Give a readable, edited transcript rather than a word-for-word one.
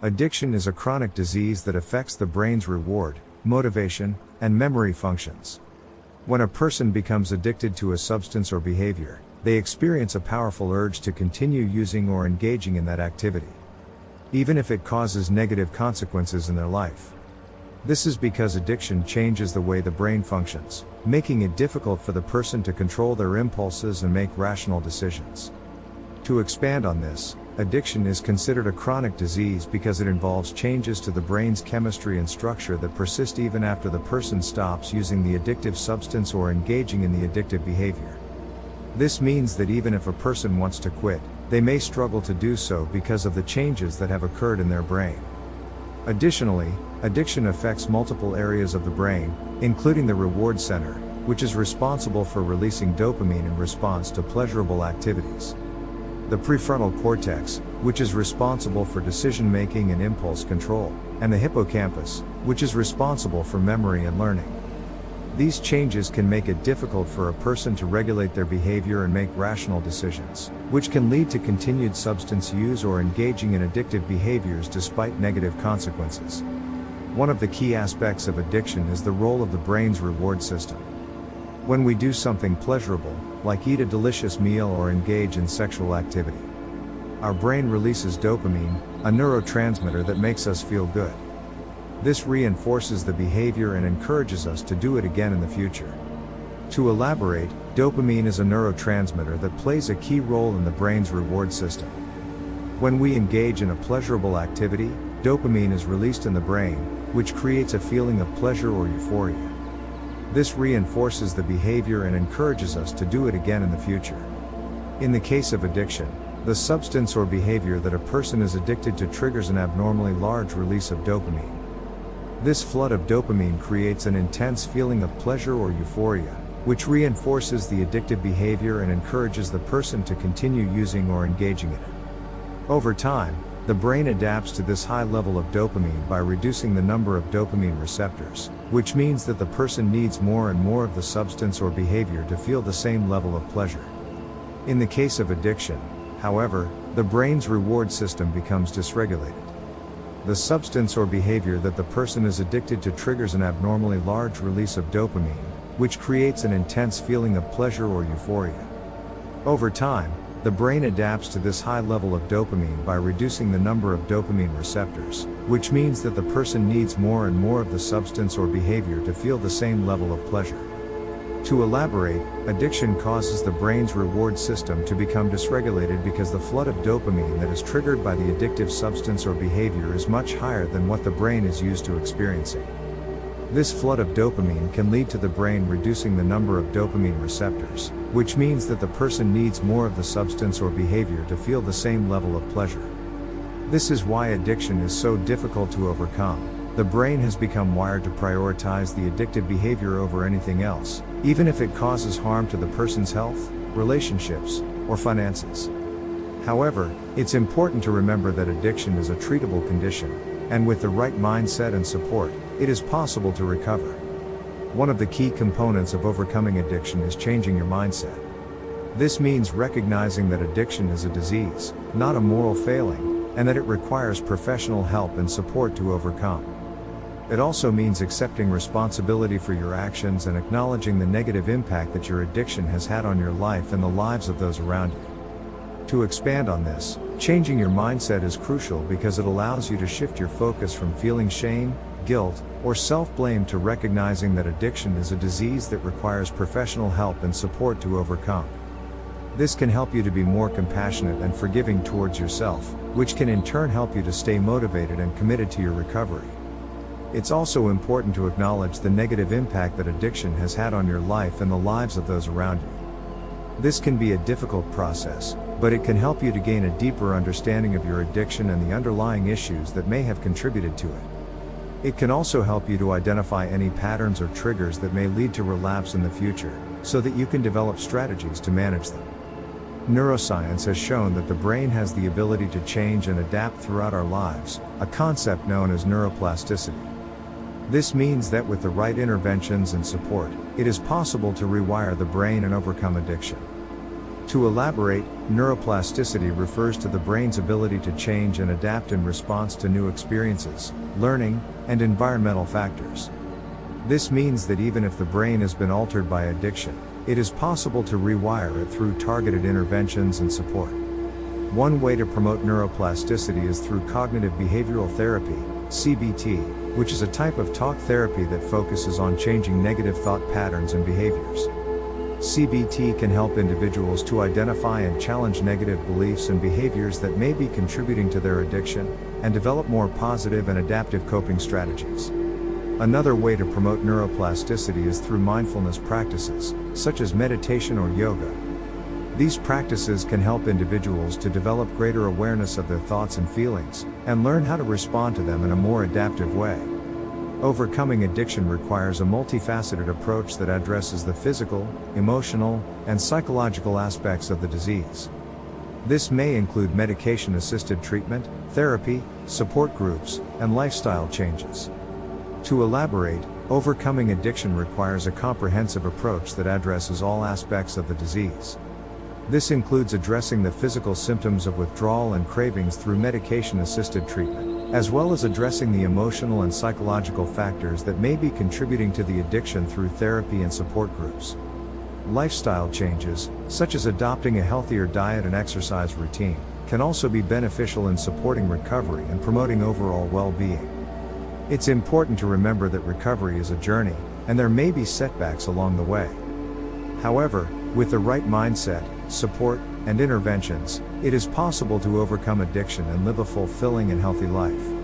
Addiction is a chronic disease that affects the brain's reward, motivation, and memory functions. When a person becomes addicted to a substance or behavior, they experience a powerful urge to continue using or engaging in that activity, even if it causes negative consequences in their life. This is because addiction changes the way the brain functions, making it difficult for the person to control their impulses and make rational decisions. To expand on this, addiction is considered a chronic disease because it involves changes to the brain's chemistry and structure that persist even after the person stops using the addictive substance or engaging in the addictive behavior. This means that even if a person wants to quit, they may struggle to do so because of the changes that have occurred in their brain. Additionally, addiction affects multiple areas of the brain, including the reward center, which is responsible for releasing dopamine in response to pleasurable activities, the prefrontal cortex, which is responsible for decision-making and impulse control, and the hippocampus, which is responsible for memory and learning. These changes can make it difficult for a person to regulate their behavior and make rational decisions, which can lead to continued substance use or engaging in addictive behaviors despite negative consequences. One of the key aspects of addiction is the role of the brain's reward system. When we do something pleasurable, like eat a delicious meal or engage in sexual activity, our brain releases dopamine, a neurotransmitter that makes us feel good. This reinforces the behavior and encourages us to do it again in the future. To elaborate, dopamine is a neurotransmitter that plays a key role in the brain's reward system. When we engage in a pleasurable activity, dopamine is released in the brain, which creates a feeling of pleasure or euphoria. This reinforces the behavior and encourages us to do it again in the future. In the case of addiction, the substance or behavior that a person is addicted to triggers an abnormally large release of dopamine. This flood of dopamine creates an intense feeling of pleasure or euphoria, which reinforces the addictive behavior and encourages the person to continue using or engaging in it. Over time, the brain adapts to this high level of dopamine by reducing the number of dopamine receptors, which means that the person needs more and more of the substance or behavior to feel the same level of pleasure. In the case of addiction, however, the brain's reward system becomes dysregulated. The substance or behavior that the person is addicted to triggers an abnormally large release of dopamine, which creates an intense feeling of pleasure or euphoria. Over time, the brain adapts to this high level of dopamine by reducing the number of dopamine receptors, which means that the person needs more and more of the substance or behavior to feel the same level of pleasure. To elaborate, addiction causes the brain's reward system to become dysregulated because the flood of dopamine that is triggered by the addictive substance or behavior is much higher than what the brain is used to experiencing. This flood of dopamine can lead to the brain reducing the number of dopamine receptors, which means that the person needs more of the substance or behavior to feel the same level of pleasure. This is why addiction is so difficult to overcome. The brain has become wired to prioritize the addictive behavior over anything else, even if it causes harm to the person's health, relationships, or finances. However, it's important to remember that addiction is a treatable condition, and with the right mindset and support, it is possible to recover. One of the key components of overcoming addiction is changing your mindset. This means recognizing that addiction is a disease, not a moral failing, and that it requires professional help and support to overcome. It also means accepting responsibility for your actions and acknowledging the negative impact that your addiction has had on your life and the lives of those around you. To expand on this, changing your mindset is crucial because it allows you to shift your focus from feeling shame, guilt, or self-blame to recognizing that addiction is a disease that requires professional help and support to overcome. This can help you to be more compassionate and forgiving towards yourself, which can in turn help you to stay motivated and committed to your recovery. It's also important to acknowledge the negative impact that addiction has had on your life and the lives of those around you. This can be a difficult process, but it can help you to gain a deeper understanding of your addiction and the underlying issues that may have contributed to it. It can also help you to identify any patterns or triggers that may lead to relapse in the future, so that you can develop strategies to manage them. Neuroscience has shown that the brain has the ability to change and adapt throughout our lives, a concept known as neuroplasticity. This means that with the right interventions and support, it is possible to rewire the brain and overcome addiction. To elaborate, neuroplasticity refers to the brain's ability to change and adapt in response to new experiences, learning, and environmental factors. This means that even if the brain has been altered by addiction, it is possible to rewire it through targeted interventions and support. One way to promote neuroplasticity is through cognitive behavioral therapy, CBT, which is a type of talk therapy that focuses on changing negative thought patterns and behaviors. CBT can help individuals to identify and challenge negative beliefs and behaviors that may be contributing to their addiction, and develop more positive and adaptive coping strategies. Another way to promote neuroplasticity is through mindfulness practices, such as meditation or yoga. These practices can help individuals to develop greater awareness of their thoughts and feelings, and learn how to respond to them in a more adaptive way. Overcoming addiction requires a multifaceted approach that addresses the physical, emotional, and psychological aspects of the disease. This may include medication-assisted treatment, therapy, support groups, and lifestyle changes. To elaborate, overcoming addiction requires a comprehensive approach that addresses all aspects of the disease. This includes addressing the physical symptoms of withdrawal and cravings through medication-assisted treatment, as well as addressing the emotional and psychological factors that may be contributing to the addiction through therapy and support groups. Lifestyle changes, such as adopting a healthier diet and exercise routine, can also be beneficial in supporting recovery and promoting overall well-being. It's important to remember that recovery is a journey, and there may be setbacks along the way. However, with the right mindset, support, and interventions, it is possible to overcome addiction and live a fulfilling and healthy life.